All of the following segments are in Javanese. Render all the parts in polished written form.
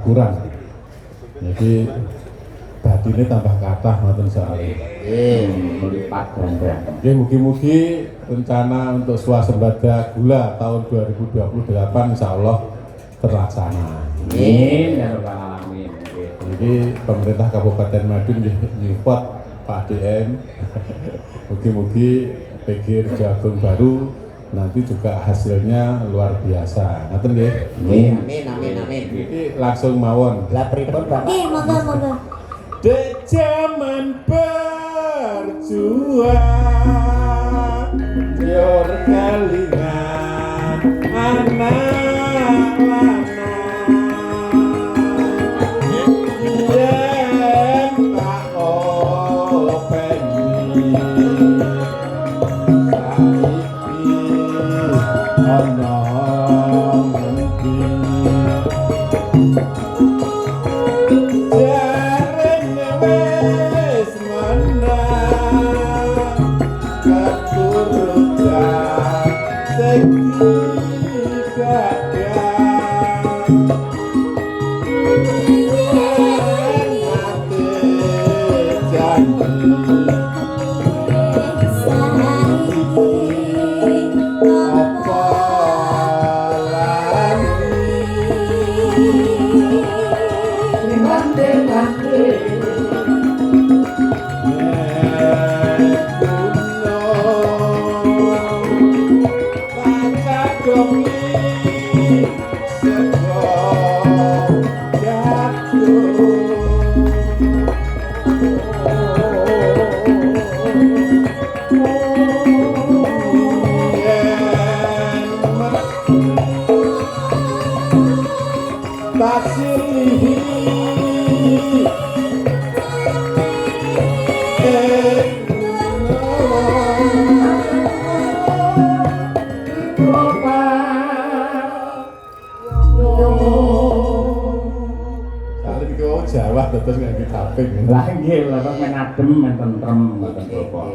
kurang. Jadi badine tambah kathah ngoten sekali. Melipat ganda. Oke, mugi-mugi rencana untuk swasembada gula tahun 2028 insyaallah terlaksana. Amin ya rabbal alamin. Jadi pemerintah Kabupaten Madiun nyupport Pak DM. Mugi-mugi PG Jagung Baru nanti juga hasilnya luar biasa. Ngoten nggih. Amin. Iki langsung mawon. Lah pripun Bapak? Nggih, monggo. Dek zaman berjuang yor kelingan anak yen tak openi saiki ana ngendi wis menang keturutan sing digadang ate janji apa lagi Jawa terus nggak ditaping. Lah nggih lha kok men adem men tentrem ngoten Bapak.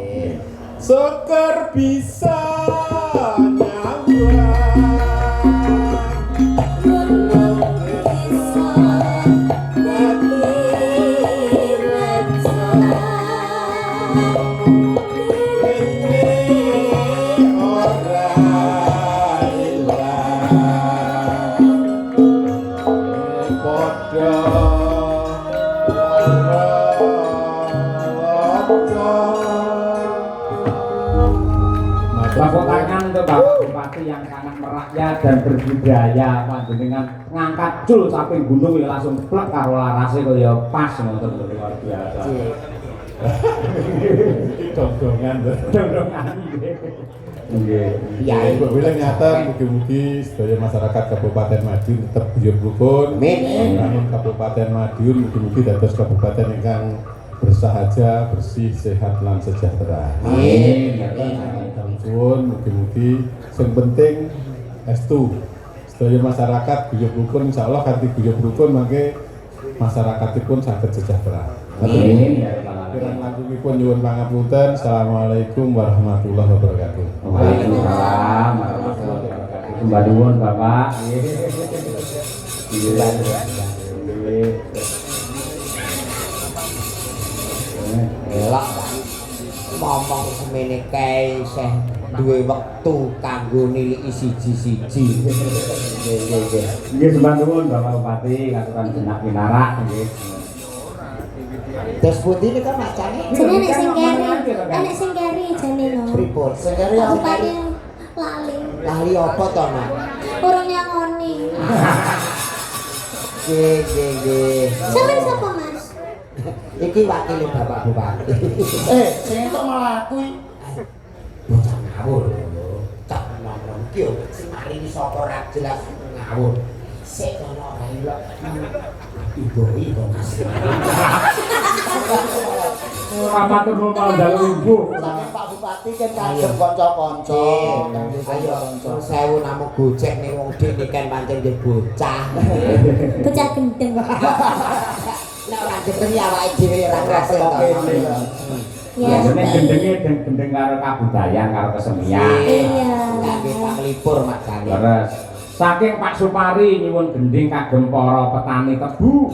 Syukur bisa nyawang Tepuk tangan untuk Bapak Bupati yang sangat merakyat dan berbudaya panjenengan ngangkat cul samping gunung ya langsung plek karo larase kaya pas ngoten luar biasa. Iki dongdongan lho. Dongdongan nggih. Ya, Ibu bilang nyata mugi-mugi sedaya masyarakat Kabupaten Madiun tetap guyub rukun. Amin. Namun Kabupaten Madiun mugi-mugi dados kabupaten ingkang bersahaja, bersih, sehat lan sejahtera. Amin. Suwun mugi-mugi sing penting estu sedaya masyarakat guyub rukun insyaallah kanthi guyub rukun mangke masyarakatipun saged sejahtera. Amin ya rabbal alamin. Kirang langkungipun nyuwun pangapunten. Assalamualaikum warahmatullahi wabarakatuh. Waalaikumsalam warahmatullahi wabarakatuh. Mbak nuwun Bapak. Elok ngomong semene kae isih duwe wektu kanggo niliki siji-siji. Nggih. Nggih sembah nuwun Bapak Bupati katuran jenak pinarak nggih. Terus pundi nika macane? Jane nek sing keri, enek sing keri jane no. Pripun? Sing keri apa keri? Lali. Lali apa to, Mak? Urung nyangoni. Nggih. Sampeyan sapa, Mas? Iki wakile Bapak Bupati. Sing entuk malah kuwi. Bocah ngawur. Cak ngomong ki yo sing marini sapa ora jelas ngawur. Sik ono ora ilok. Ibu Mas. Matur nuwun dalu Ibu. Sampe Pak Bupati kan kagem kanca-kanca. Ayo sewu namung gojek ning wong dene kan pancen nggih bocah. Bocah gendeng. Nek ora gendeng ya awake dhewe ora ngrasa to. Ya. Nek gendeng karo kabudayan karo kesenian. Iya. Kangge Pak Lipur Mas Kali. Leres. Saking Pak Supari nyuwun gending kagem para petani tebu.